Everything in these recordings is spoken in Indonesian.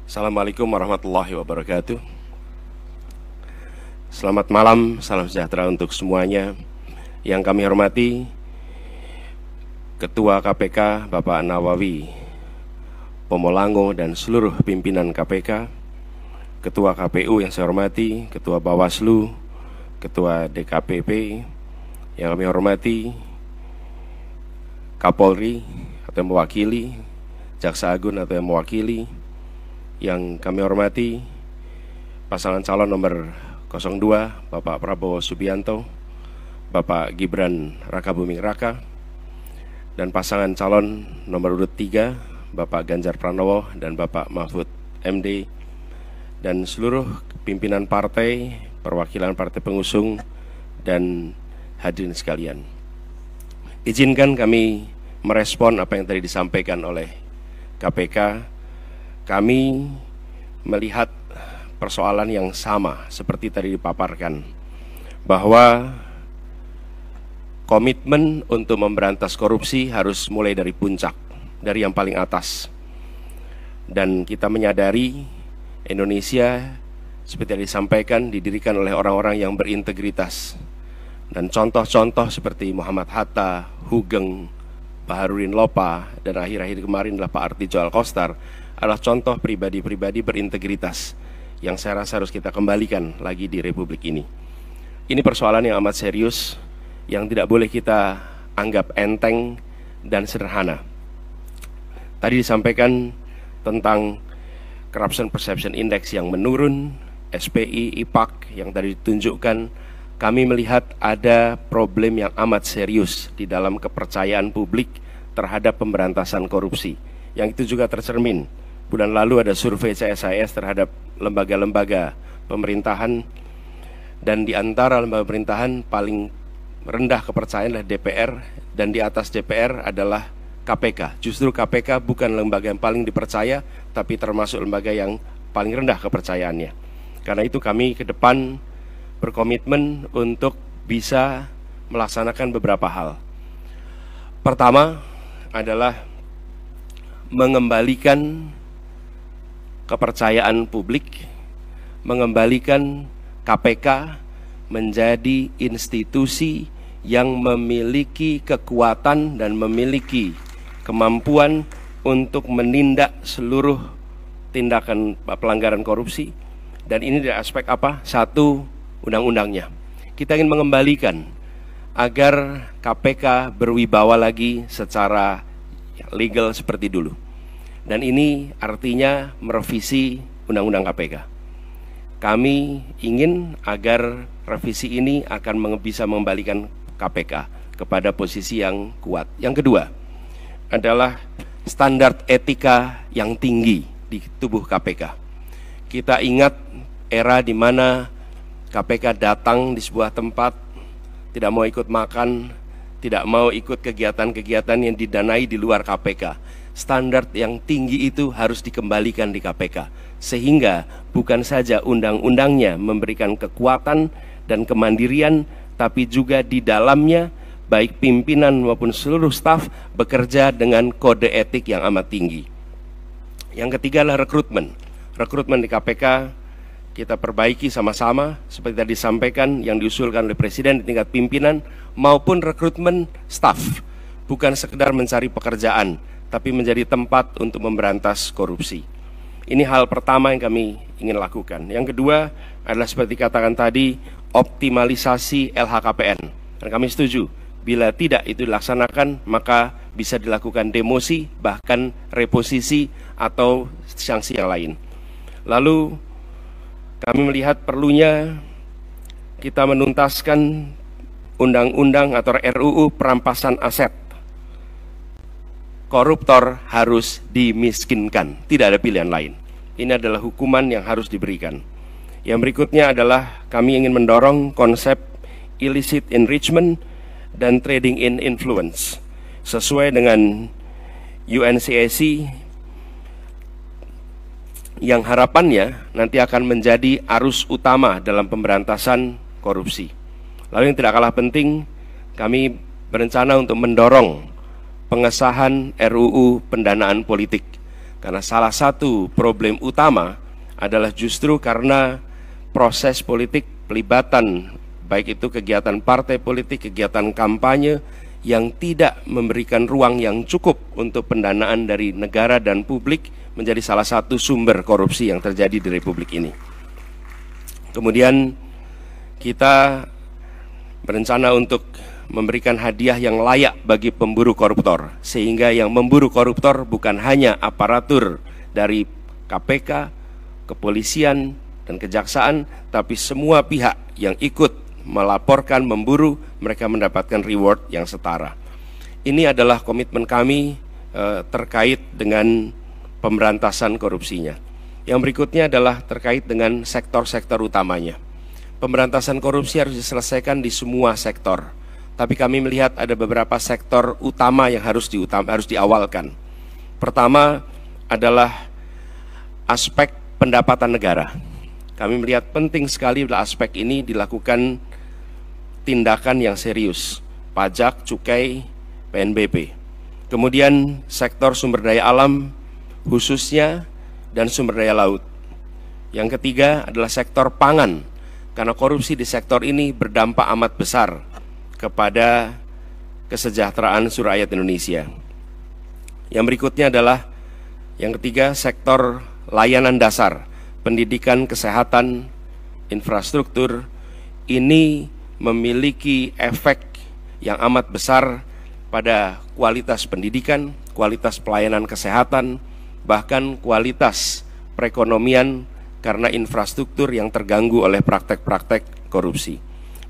Assalamualaikum warahmatullahi wabarakatuh. Selamat malam, salam sejahtera untuk semuanya. Yang kami hormati Ketua KPK Bapak Nawawi Pomolango dan seluruh pimpinan KPK, Ketua KPU yang saya hormati, Ketua Bawaslu, Ketua DKPP, yang kami hormati Kapolri atau yang mewakili, Jaksa Agung atau yang mewakili, yang kami hormati pasangan calon nomor 02 Bapak Prabowo Subianto, Bapak Gibran Rakabuming Raka, dan pasangan calon nomor urut 3 Bapak Ganjar Pranowo dan Bapak Mahfud MD, dan seluruh pimpinan partai, perwakilan partai pengusung, dan hadirin sekalian. Izinkan kami merespon apa yang tadi disampaikan oleh KPK. Kami melihat persoalan yang sama seperti tadi dipaparkan, bahwa komitmen untuk memberantas korupsi harus mulai dari puncak, dari yang paling atas. Dan kita menyadari Indonesia, seperti yang disampaikan, didirikan oleh orang-orang yang berintegritas. Dan contoh-contoh seperti Muhammad Hatta, Hugeng, Baharudin Lopa, dan akhir-akhir kemarin adalah Pak Artijo Alkostar, adalah contoh pribadi-pribadi berintegritas yang saya rasa harus kita kembalikan lagi di Republik ini. Ini persoalan yang amat serius, yang tidak boleh kita anggap enteng dan sederhana. Tadi disampaikan tentang Corruption Perception Index yang menurun, SPI, IPAK yang tadi ditunjukkan. Kami melihat ada problem yang amat serius di dalam kepercayaan publik terhadap pemberantasan korupsi, yang itu juga tercermin. Bulan lalu ada survei CSIS terhadap lembaga-lembaga pemerintahan, dan di antara lembaga pemerintahan paling rendah kepercayaan adalah DPR, dan di atas DPR adalah KPK. Justru KPK bukan lembaga yang paling dipercaya, tapi termasuk lembaga yang paling rendah kepercayaannya. Karena itu kami ke depan berkomitmen untuk bisa melaksanakan beberapa hal. Pertama adalah mengembalikan kepercayaan publik, mengembalikan KPK menjadi institusi yang memiliki kekuatan dan memiliki kemampuan untuk menindak seluruh tindakan pelanggaran korupsi. Dan ini dari aspek apa? Satu, undang-undangnya. Kita ingin mengembalikan agar KPK berwibawa lagi secara legal seperti dulu. Dan ini artinya merevisi undang-undang KPK. Kami ingin agar revisi ini akan bisa mengembalikan KPK kepada posisi yang kuat. Yang kedua adalah standar etika yang tinggi di tubuh KPK. Kita ingat era di mana KPK datang di sebuah tempat, tidak mau ikut makan, tidak mau ikut kegiatan-kegiatan yang didanai di luar KPK. Standar yang tinggi itu harus dikembalikan di KPK, sehingga bukan saja undang-undangnya memberikan kekuatan dan kemandirian, tapi juga di dalamnya baik pimpinan maupun seluruh staf bekerja dengan kode etik yang amat tinggi. Yang ketiga adalah rekrutmen. Rekrutmen di KPK kita perbaiki sama-sama, seperti tadi disampaikan, yang diusulkan oleh Presiden di tingkat pimpinan maupun rekrutmen staf. Bukan sekedar mencari pekerjaan, tapi menjadi tempat untuk memberantas korupsi. Ini hal pertama yang kami ingin lakukan. Yang kedua adalah seperti katakan tadi, optimalisasi LHKPN. Dan kami setuju, bila tidak itu dilaksanakan, maka bisa dilakukan demosi, bahkan reposisi atau sanksi yang lain. Lalu kami melihat perlunya kita menuntaskan undang-undang atau RUU perampasan aset. Koruptor harus dimiskinkan, tidak ada pilihan lain. Ini adalah hukuman yang harus diberikan. Yang berikutnya adalah kami ingin mendorong konsep illicit enrichment dan trading in influence sesuai dengan UNCAC, yang harapannya nanti akan menjadi arus utama dalam pemberantasan korupsi. Lalu yang tidak kalah penting, kami berencana untuk mendorong pengesahan RUU pendanaan politik. Karena salah satu problem utama adalah justru karena proses politik pelibatan, baik itu kegiatan partai politik, kegiatan kampanye yang tidak memberikan ruang yang cukup untuk pendanaan dari negara dan publik, menjadi salah satu sumber korupsi yang terjadi di Republik ini. Kemudian kita berencana untuk memberikan hadiah yang layak bagi pemburu koruptor, sehingga yang memburu koruptor bukan hanya aparatur dari KPK, kepolisian, dan kejaksaan, tapi semua pihak yang ikut melaporkan, memburu, mereka mendapatkan reward yang setara. Ini adalah komitmen kami terkait dengan pemberantasan korupsinya. Yang berikutnya adalah terkait dengan sektor-sektor utamanya. Pemberantasan korupsi harus diselesaikan di semua sektor, tapi kami melihat ada beberapa sektor utama yang harus diawalkan. Pertama adalah aspek pendapatan negara. Kami melihat penting sekali pada aspek ini dilakukan tindakan yang serius, pajak, cukai, PNBP. Kemudian sektor sumber daya alam khususnya dan sumber daya laut. Yang ketiga adalah sektor pangan, karena korupsi di sektor ini berdampak amat besar kepada kesejahteraan seluruh rakyat Indonesia. Yang berikutnya adalah yang ketiga, sektor layanan dasar, pendidikan, kesehatan, infrastruktur. Ini memiliki efek yang amat besar pada kualitas pendidikan, kualitas pelayanan kesehatan, bahkan kualitas perekonomian karena infrastruktur yang terganggu oleh praktek-praktek korupsi.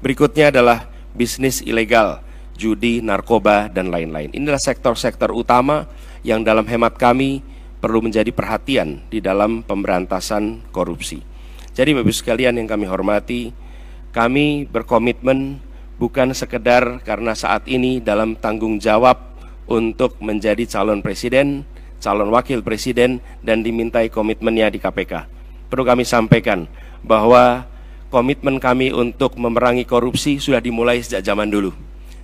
Berikutnya adalah bisnis ilegal, judi, narkoba, dan lain-lain. Inilah sektor-sektor utama yang dalam hemat kami perlu menjadi perhatian di dalam pemberantasan korupsi. Jadi Bapak Ibu sekalian yang kami hormati, kami berkomitmen bukan sekedar karena saat ini dalam tanggung jawab untuk menjadi calon presiden, calon wakil presiden, dan dimintai komitmennya di KPK. Perlu kami sampaikan bahwa komitmen kami untuk memerangi korupsi sudah dimulai sejak zaman dulu.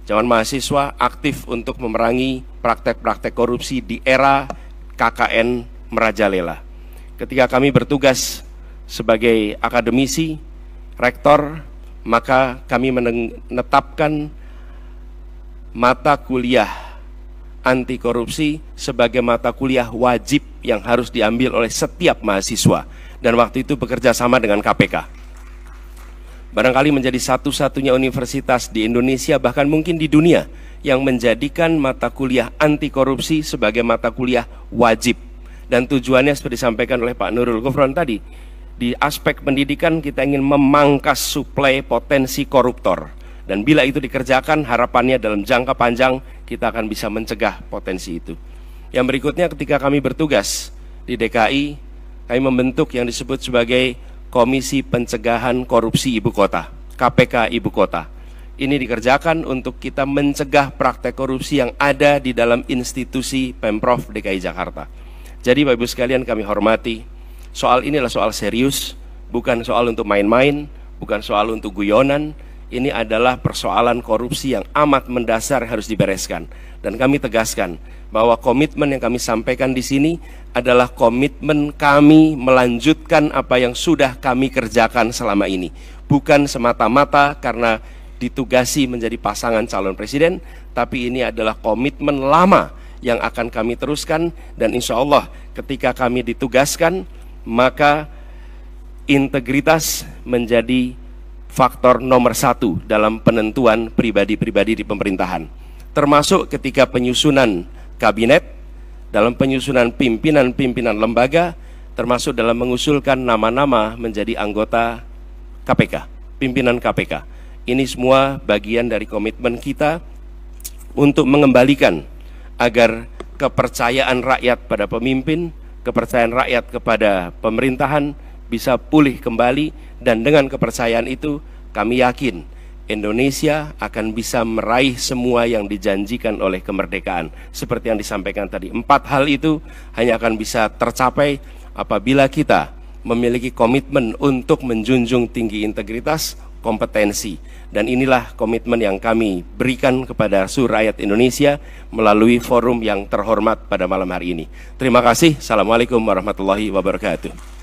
Zaman mahasiswa aktif untuk memerangi praktek-praktek korupsi di era KKN merajalela. Ketika kami bertugas sebagai akademisi, rektor, maka kami menetapkan mata kuliah anti korupsi sebagai mata kuliah wajib yang harus diambil oleh setiap mahasiswa, dan waktu itu bekerja sama dengan KPK. Barangkali menjadi satu-satunya universitas di Indonesia, bahkan mungkin di dunia, yang menjadikan mata kuliah anti korupsi sebagai mata kuliah wajib. Dan tujuannya seperti disampaikan oleh Pak Nurul Gufron tadi, di aspek pendidikan kita ingin memangkas suplai potensi koruptor. Dan bila itu dikerjakan, harapannya dalam jangka panjang kita akan bisa mencegah potensi itu. Yang berikutnya, ketika kami bertugas di DKI, kami membentuk yang disebut sebagai Komisi Pencegahan Korupsi Ibu Kota, KPK Ibu Kota. Ini dikerjakan untuk kita mencegah praktek korupsi yang ada di dalam institusi Pemprov DKI Jakarta. Jadi Bapak Ibu sekalian kami hormati, soal ini adalah soal serius, bukan soal untuk main-main, bukan soal untuk guyonan. Ini adalah persoalan korupsi yang amat mendasar harus dibereskan. Dan kami tegaskan bahwa komitmen yang kami sampaikan di sini adalah komitmen kami melanjutkan apa yang sudah kami kerjakan selama ini. Bukan semata-mata karena ditugasi menjadi pasangan calon presiden, tapi ini adalah komitmen lama yang akan kami teruskan. Dan insya Allah ketika kami ditugaskan, maka integritas menjadi faktor nomor satu dalam penentuan pribadi-pribadi di pemerintahan, termasuk ketika penyusunan kabinet, dalam penyusunan pimpinan-pimpinan lembaga, termasuk dalam mengusulkan nama-nama menjadi anggota KPK, pimpinan KPK. Ini semua bagian dari komitmen kita untuk mengembalikan agar kepercayaan rakyat pada pemimpin, kepercayaan rakyat kepada pemerintahan bisa pulih kembali. Dan dengan kepercayaan itu kami yakin Indonesia akan bisa meraih semua yang dijanjikan oleh kemerdekaan. Seperti yang disampaikan tadi, 4 hal itu hanya akan bisa tercapai apabila kita memiliki komitmen untuk menjunjung tinggi integritas, kompetensi. Dan inilah komitmen yang kami berikan kepada seluruh rakyat Indonesia melalui forum yang terhormat pada malam hari ini. Terima kasih. Assalamualaikum warahmatullahi wabarakatuh.